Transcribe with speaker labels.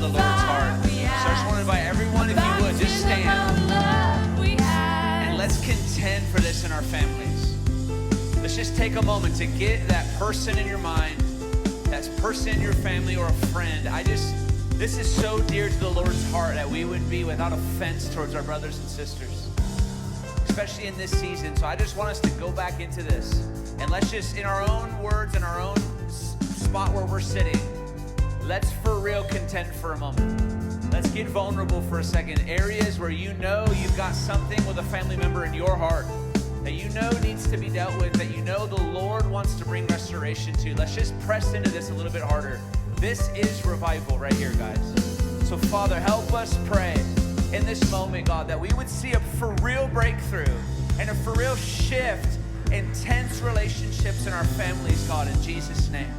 Speaker 1: the Lord's heart. So I just want to invite everyone, if you would, just stand. And let's contend for this in our families. Let's just take a moment to get that person in your mind, that person in your family or a friend. This is so dear to the Lord's heart that we would be without offense towards our brothers and sisters, especially in this season. So I just want us to go back into this. And let's just, in our own words, in our own spot where we're sitting, let's for real contend for a moment. Let's get vulnerable for a second. Areas where you know you've got something with a family member in your heart that you know needs to be dealt with, that you know the Lord wants to bring restoration to. Let's just press into this a little bit harder. This is revival right here, guys. So Father, help us pray in this moment, God, that we would see a for real breakthrough and a for real shift in tense relationships in our families, God, in Jesus' name.